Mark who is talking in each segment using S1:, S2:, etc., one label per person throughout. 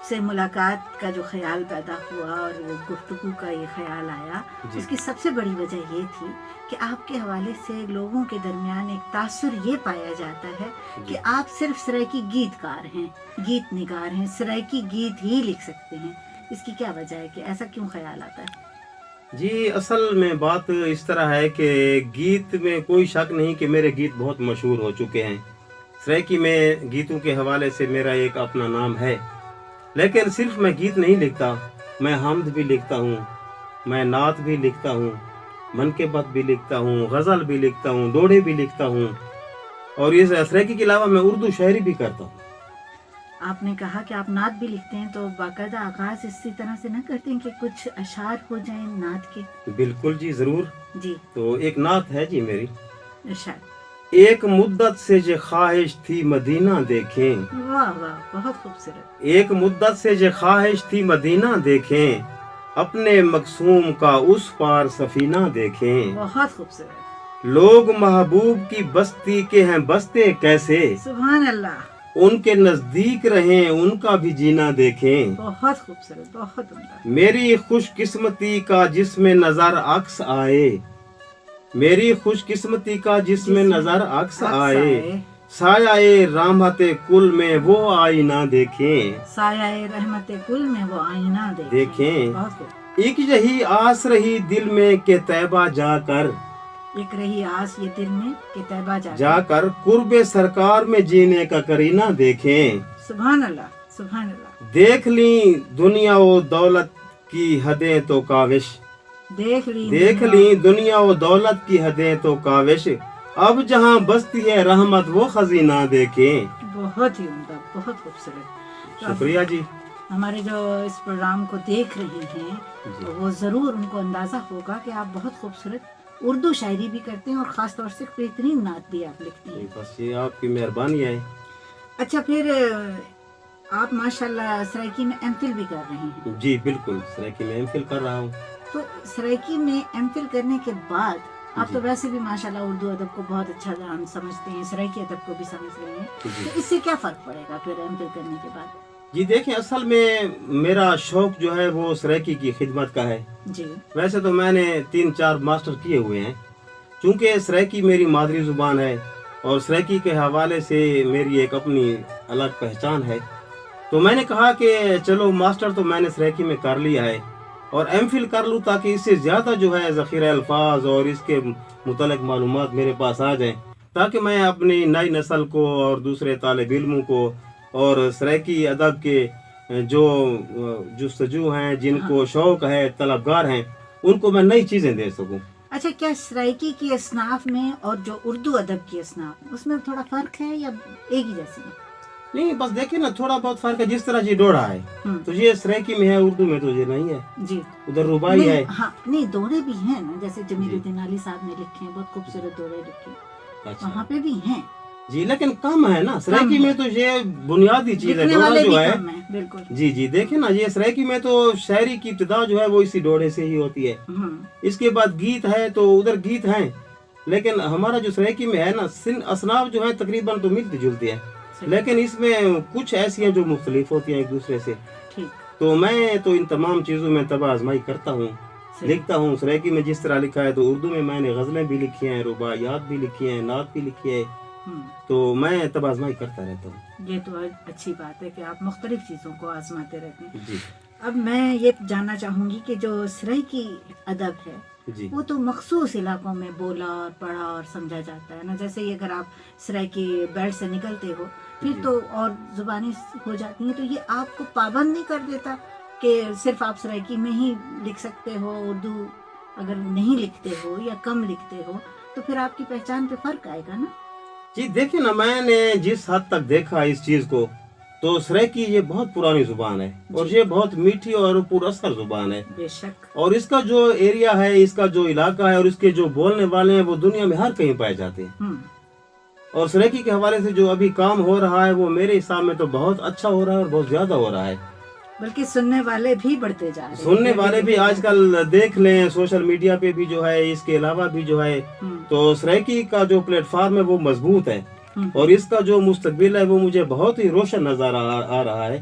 S1: سے ملاقات کا جو خیال پیدا ہوا اور وہ گفتگو کا یہ خیال آیا، اس کی سب سے بڑی وجہ یہ تھی کہ آپ کے حوالے سے لوگوں کے درمیان ایک تاثر یہ پایا جاتا ہے کہ آپ صرف سرائیکی گیت کار ہیں، گیت نگار ہیں، سرائیکی گیت ہی لکھ سکتے ہیں۔ اس کی کیا وجہ ہے کہ ایسا کیوں خیال آتا ہے؟
S2: جی اصل میں بات اس طرح ہے کہ گیت میں کوئی شک نہیں کہ میرے گیت بہت مشہور ہو چکے ہیں، سرائیکی میں گیتوں کے حوالے سے میرا ایک اپنا نام ہے، لیکن صرف میں گیت نہیں لکھتا، میں حمد بھی لکھتا ہوں، میں نعت بھی لکھتا ہوں، منقبت بھی لکھتا ہوں، غزل بھی لکھتا ہوں، دوڑے بھی لکھتا ہوں، اور اس سرائیکی کے علاوہ میں اردو شاعری بھی کرتا ہوں۔
S1: آپ نے کہا کہ آپ نعت بھی لکھتے ہیں، تو باقاعدہ آغاز اسی طرح سے نہ کرتے ہیں کہ کچھ اشعار ہو جائیں نعت کے؟
S2: بالکل جی ضرور۔
S1: جی
S2: تو ایک نعت ہے جی میری،
S1: ارشاد۔
S2: ایک مدت سے جو خواہش تھی مدینہ دیکھیں،
S1: واہ واہ، بہت خوبصورت۔
S2: ایک مدت سے جو خواہش تھی مدینہ دیکھیں، اپنے مقصوم کا اس پار سفینہ دیکھیں،
S1: بہت خوبصورت۔
S2: لوگ محبوب کی بستی کے ہیں بستے کیسے،
S1: سبحان اللہ،
S2: ان کے نزدیک رہیں ان کا بھی جینا دیکھیں،
S1: بہت خوبصورت، بہت عمدہ۔
S2: میری خوش قسمتی کا جس میں نظر عکس آئے، میری خوش قسمتی کا جس میں نظر عکس آئے، سایہ رحمت کل میں وہ آئینہ دیکھیں،
S1: سایہ رحمت کل میں وہ آئینہ
S2: دیکھیں،
S1: بہت خوب۔
S2: ایک یہی آس رہی دل میں کہ طیبہ جا کر،
S1: ایک رہی آس یہ دل میں کہ طیبہ
S2: جا کر قرب سرکار میں جینے کا کرینہ دیکھیں،
S1: سبحان اللہ، سبحان اللہ۔
S2: دیکھ لیں دنیا و دولت کی حدیں تو کاوش،
S1: دیکھ
S2: لیں دنیا و دولت کی حدیں تو کاوش، اب جہاں بستی ہے رحمت وہ خزینہ دیکھیں۔
S1: بہت ہی عمدہ، بہت خوبصورت۔
S2: شکریہ جی۔
S1: ہمارے جو اس پروگرام کو دیکھ رہے ہیں وہ ضرور ان کو اندازہ ہوگا کہ آپ بہت خوبصورت اردو شاعری بھی کرتے ہیں اور خاص طور سے بہترین نعت بھی آپ لکھتے ہیں۔
S2: بس یہ آپ کی مہربانی ہے۔
S1: اچھا، پھر آپ ماشاءاللہ سرائیکی میں ایم فل بھی کر رہے ہیں؟
S2: جی بالکل، سرائیکی میں ایم فل کر رہا ہوں۔
S1: تو سرائیکی میں ایم فل کرنے کے بعد آپ تو ویسے بھی ماشاءاللہ اردو ادب کو بہت اچھا سمجھتے ہیں، سرائیکی ادب کو بھی سمجھ رہے ہیں، تو اس سے کیا فرق پڑے گا پھر ایم فل کرنے کے بعد؟
S2: جی دیکھیں، اصل میں میرا شوق جو ہے وہ سرائیکی کی خدمت کا ہے۔
S1: جی
S2: ویسے تو میں نے 3-4 ماسٹر کیے ہوئے ہیں، چونکہ سرائیکی میری مادری زبان ہے اور سرائیکی کے حوالے سے میری ایک اپنی الگ پہچان ہے، تو میں نے کہا کہ چلو ماسٹر تو میں نے سرائیکی میں کر لیا ہے اور ایم فل کر لوں تاکہ اس سے زیادہ جو ہے ذخیرہ الفاظ اور اس کے متعلق معلومات میرے پاس آ جائیں، تاکہ میں اپنی نئی نسل کو اور دوسرے طالب علموں کو اور سرائیکی ادب کے جو جستجو ہیں، جن کو شوق ہے، طلبگار ہیں، ان کو میں نئی چیزیں دے سکوں۔
S1: اچھا، کیا سرائیکی کی اصناف میں اور جو اردو ادب کی اصناف میں اس میں تھوڑا فرق ہے یا ایک ہی جیسی ہے؟
S2: نہیں، بس دیکھیں نا، تھوڑا بہت فرق ہے۔ جس طرح جی ڈوڑا ہے تو یہ سرائیکی میں ہے، اردو میں تو یہ نہیں ہے۔
S1: جی
S2: ادھر ربائی ہے۔
S1: ہاں، نہیں دوڑے بھی ہیں نا، جیسے جمیل الدین علی صاحب نے لکھے ہیں، بہت خوبصورت دوڑے لکھے، وہاں پہ بھی ہیں
S2: جی، لیکن کم ہے نا سرائیکی میں، تو یہ بنیادی چیز ہے ڈوڑا جو ہے۔
S1: بالکل
S2: جی دیکھیں نا، یہ سرائیکی میں تو شاعری کی ابتدا جو ہے وہ اسی ڈوڑے سے ہی ہوتی ہے، اس کے بعد گیت ہے تو ادھر گیت ہیں، لیکن ہمارا جو سرائیکی میں ہے نا، اصناف جو ہے تقریباً تو ملتی جلتی ہے، لیکن اس میں کچھ ایسی ہیں جو مختلف ہوتی ہیں ایک دوسرے سے۔ تو میں تو ان تمام چیزوں میں طبع آزمائی کرتا ہوں، لکھتا ہوں۔ سرائیکی میں جس طرح لکھا ہے تو اردو میں نے غزلیں بھی لکھی ہیں، رباعیات بھی لکھی ہیں، نعت بھی لکھی ہے، تو میں طبع آزمائی کرتا رہتا ہوں۔
S1: یہ تو اچھی بات ہے کہ آپ مختلف چیزوں کو آزماتے رہتے ہیں۔
S2: جی
S1: اب میں یہ جاننا چاہوں گی کہ جو سرائیکی ادب ہے
S2: جی
S1: وہ تو مخصوص علاقوں میں بولا اور پڑھا اور سمجھا جاتا ہے نا، جیسے یہ اگر آپ سرائیکی بیلٹ سے نکلتے ہو پھر تو اور زبانیں ہو جاتی ہیں، تو یہ آپ کو پابند نہیں کر دیتا کہ صرف آپ سرائیکی میں ہی لکھ سکتے ہو، اردو اگر نہیں لکھتے ہو یا کم لکھتے ہو تو پھر آپ کی پہچان پہ فرق آئے گا نا؟
S2: جی دیکھیں نا، میں نے جس حد تک دیکھا اس چیز کو، تو سرائیکی یہ بہت پرانی زبان ہے اور یہ بہت میٹھی اور پر اثر زبان ہے،
S1: بے شک،
S2: اور اس کا جو ایریا ہے، اس کا جو علاقہ ہے اور اس کے جو بولنے والے ہیں وہ دنیا میں ہر کہیں پائے جاتے ہیں۔ اور سرائیکی کے حوالے سے جو ابھی کام ہو رہا ہے وہ میرے حساب میں تو بہت اچھا ہو رہا ہے اور بہت زیادہ ہو رہا ہے،
S1: بلکہ سننے والے بھی بڑھتے جا رہے ہیں،
S2: سننے والے بھی آج کل دیکھ لیں سوشل میڈیا پہ بھی جو ہے، اس کے علاوہ بھی جو ہے، تو سرائیکی کا جو پلیٹ فارم ہے وہ مضبوط ہے اور اس کا جو مستقبل ہے وہ مجھے بہت ہی روشن نظر آ رہا ہے،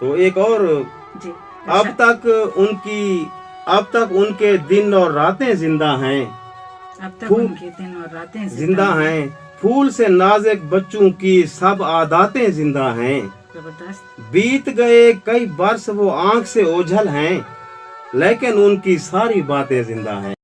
S2: تو ایک اور
S1: جی
S2: اب تک ان کے دن اور راتیں زندہ ہیں،
S1: اب تک ان کے دن اور راتیں
S2: زندہ ہیں، پھول سے نازک بچوں کی سب عاداتیں زندہ ہیں،
S1: زبردست،
S2: بیت گئے کئی برس وہ آنکھ سے اوجھل ہیں، لیکن ان کی ساری باتیں زندہ ہیں۔